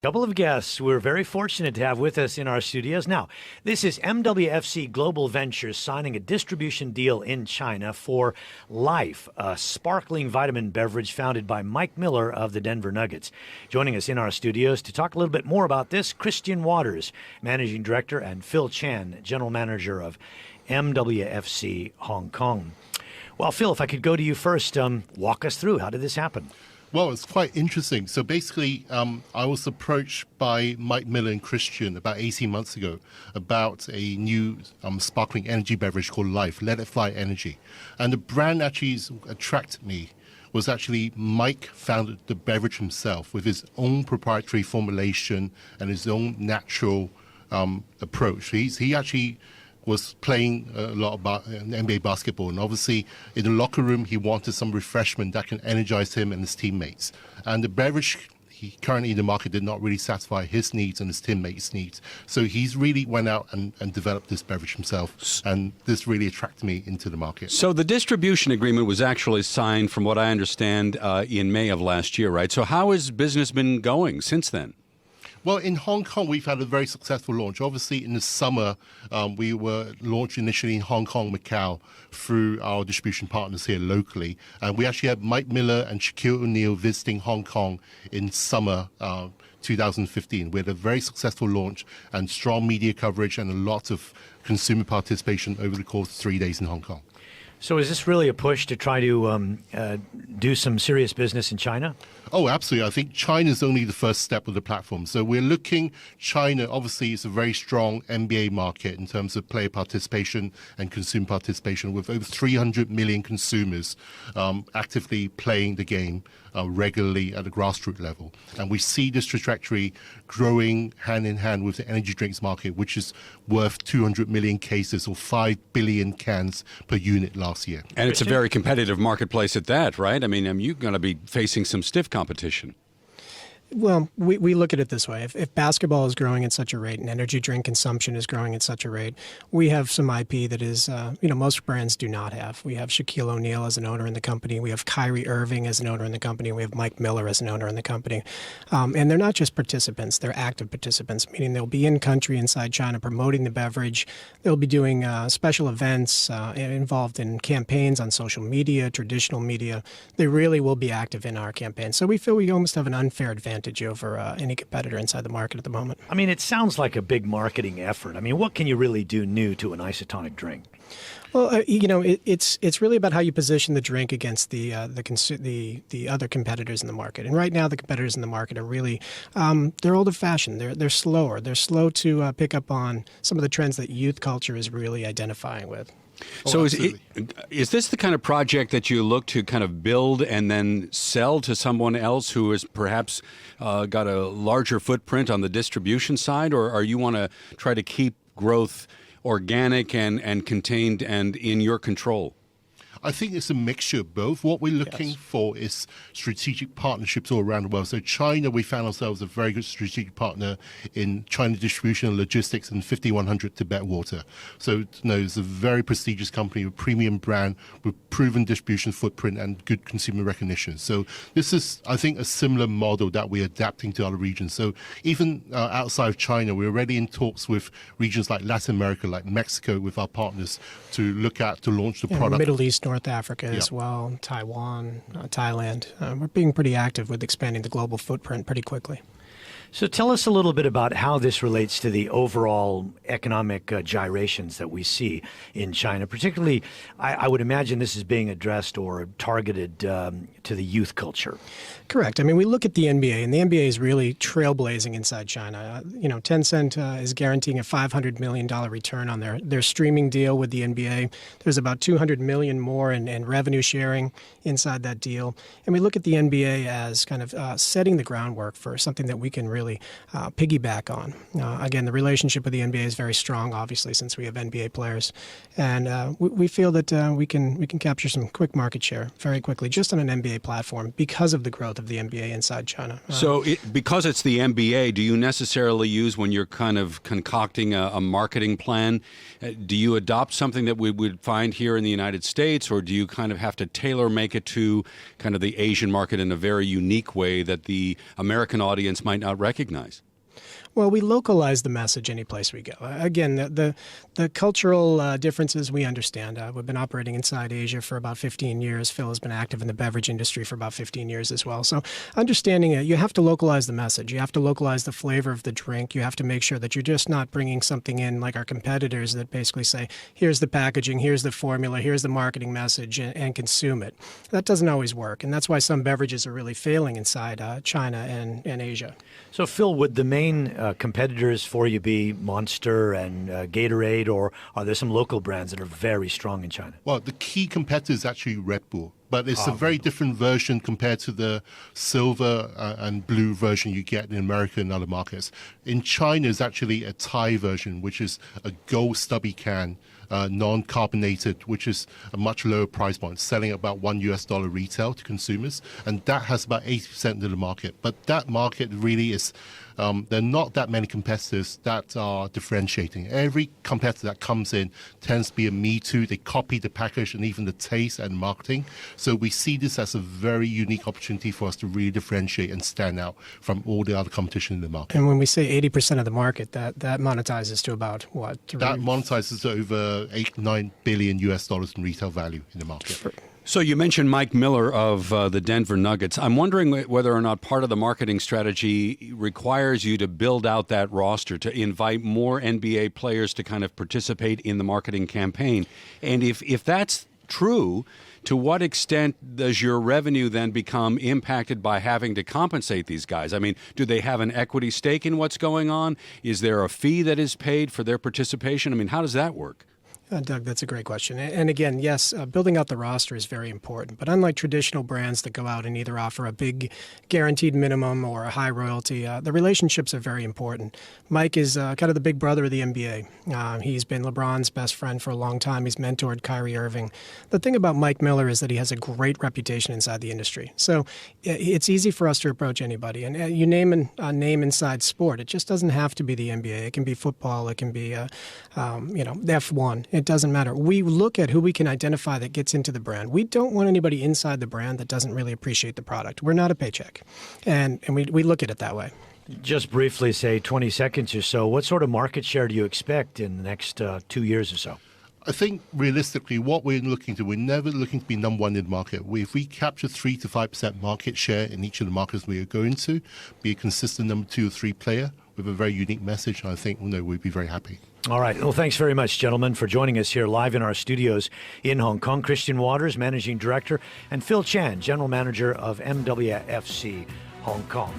Couple of guests we're very fortunate to have with us in our studios. Now, this is MWFC Global Ventures signing a distribution deal in China for L.I.F.E, a sparkling vitamin beverage founded by Mike Miller of the Denver Nuggets. Joining us in our studios to talk a little bit more about this, Christian Waters, Managing Director, and Phil Chan, General Manager of MWFC Hong Kong. Well, Phil, if I could go to you first, walk us through. How did this happen? Well, it's quite interesting. So basically, I was approached by Mike Miller and Christian about 18 months ago about a new sparkling energy beverage called L.I.F.E, Let It Fly Energy. And the brand actually attracted me was actually Mike founded the beverage himself with his own proprietary formulation and his own natural approach. He actually was playing a lot about NBA basketball, and obviously in the locker room he wanted some refreshment that can energize him and his teammates. And the beverage he currently in the market did not really satisfy his needs and his teammates' needs. So he's really went out and developed this beverage himself, and this really attracted me into the market. So the distribution agreement was actually signed, from what I understand, in May of last year, right? So how has business been going since then? Well, in Hong Kong, we've had a very successful launch. Obviously, in the summer, we were launched initially in Hong Kong, Macau, through our distribution partners here locally. And we actually had Mike Miller and Shaquille O visiting Hong Kong in summer 2015. We had a very successful launch and strong media coverage and a lot of consumer participation over the course of 3 days in Hong Kong. So is this really a push to try to do some serious business in China? Oh, absolutely. I think China is only the first step of the platform. So we're looking, China obviously is a very strong NBA market in terms of player participation and consumer participation, with over 300 million consumers actively playing the game regularly at a grassroots level. And we see this trajectory growing hand in hand with the energy drinks market, which is worth 200 million cases or 5 billion cans per unit last year. And it's a very competitive marketplace at that, right? I mean, you're going to be facing some stiff competition. Well, we look at it this way. If basketball is growing at such a rate and energy drink consumption is growing at such a rate, we have some IP that is, most brands do not have. We have Shaquille O as an owner in the company. We have Kyrie Irving as an owner in the company. We have Mike Miller as an owner in the company. And they're not just participants. They're active participants, meaning they'll be in country inside China promoting the beverage. They'll be doing special events involved in campaigns on social media, traditional media. They really will be active in our campaign. So we feel we almost have an unfair advantage over any competitor inside the market at the moment. I mean, it sounds like a big marketing effort. I mean, what can you really do new to an isotonic drink? Well, it's really about how you position the drink against the other competitors in the market. And right now, the competitors in the market are really they're old-fashioned. They're slower. They're slow to pick up on some of the trends that youth culture is really identifying with. So is this the kind of project that you look to kind of build and then sell to someone else who has perhaps got a larger footprint on the distribution side, or you want to try to keep growth organic and contained and in your control? I think it's a mixture of both. What we're looking for is strategic partnerships all around the world. So China, we found ourselves a very good strategic partner in China distribution and logistics and 5100 Tibet Water. So it's a very prestigious company, a premium brand with proven distribution footprint and good consumer recognition. So this is, I think, a similar model that we're adapting to other regions. So even outside of China, we're already in talks with regions like Latin America, like Mexico, with our partners to launch the product. Middle East, North Africa as well, Taiwan, Thailand. We're being pretty active with expanding the global footprint pretty quickly. So tell us a little bit about how this relates to the overall economic gyrations that we see in China. Particularly, I would imagine this is being addressed or targeted to the youth culture. Correct. I mean, we look at the NBA, and the NBA is really trailblazing inside China. Tencent is guaranteeing a $500 million return on their streaming deal with the NBA. There's about $200 million more in revenue sharing inside that deal. And we look at the NBA as kind of setting the groundwork for something that we can really piggyback on. Again, the relationship with the NBA is very strong, obviously, since we have NBA players. And we feel that we can capture some quick market share very quickly just on an NBA platform because of the growth of the NBA inside China. So because it's the NBA, do you necessarily use, when you're kind of concocting a marketing plan, do you adopt something that we would find here in the United States, or do you kind of have to tailor make it to kind of the Asian market in a very unique way that the American audience might not recognize? recognize? Well, we localize the message any place we go. Again, the cultural differences we understand. We've been operating inside Asia for about 15 years. Phil has been active in the beverage industry for about 15 years as well. So understanding it, you have to localize the message. You have to localize the flavor of the drink. You have to make sure that you're just not bringing something in like our competitors that basically say, here's the packaging, here's the formula, here's the marketing message, and consume it. That doesn't always work, and that's why some beverages are really failing inside China and Asia. So, Phil, would the main competitors for you be Monster and Gatorade, or are there some local brands that are very strong in China? Well, the key competitor is actually Red Bull, but it's a very different version compared to the silver and blue version you get in America and other markets. In China, it's actually a Thai version, which is a gold stubby can, non-carbonated, which is a much lower price point, selling about $1 retail to consumers, and that has about 80% of the market. But that market really is, there are not that many competitors that are differentiating. Every competitor that comes in tends to be a me too. They copy the package and even the taste and marketing. So we see this as a very unique opportunity for us to really differentiate and stand out from all the other competition in the market. And when we say 80% of the market, that monetizes to about what? That monetizes over $8-9 billion in retail value in the market. So you mentioned Mike Miller of the Denver Nuggets. I'm wondering whether or not part of the marketing strategy requires you to build out that roster, to invite more NBA players to kind of participate in the marketing campaign. And if that's true, to what extent does your revenue then become impacted by having to compensate these guys? I mean, do they have an equity stake in what's going on? Is there a fee that is paid for their participation? I mean, how does that work? Doug, that's a great question. And again, yes, building out the roster is very important. But unlike traditional brands that go out and either offer a big guaranteed minimum or a high royalty, the relationships are very important. Mike is kind of the big brother of the NBA. He's been LeBron's best friend for a long time. He's mentored Kyrie Irving. The thing about Mike Miller is that he has a great reputation inside the industry. So it's easy for us to approach anybody. And you name a name inside sport. It just doesn't have to be the NBA. It can be football. It can be, F1. It doesn't matter. We look at who we can identify that gets into the brand. We don't want anybody inside the brand that doesn't really appreciate the product. We're not a paycheck. And we look at it that way. Just briefly, say 20 seconds or so, what sort of market share do you expect in the next 2 years or so? I think realistically, what we're never looking to be number one in the market. If we capture 3 to 5% market share in each of the markets we are going to, be a consistent number 2 or 3 player with a very unique message, I think we'd be very happy. All right. Well, thanks very much, gentlemen, for joining us here live in our studios in Hong Kong. Christian Waters, Managing Director, and Phil Chan, General Manager of MWFC Hong Kong.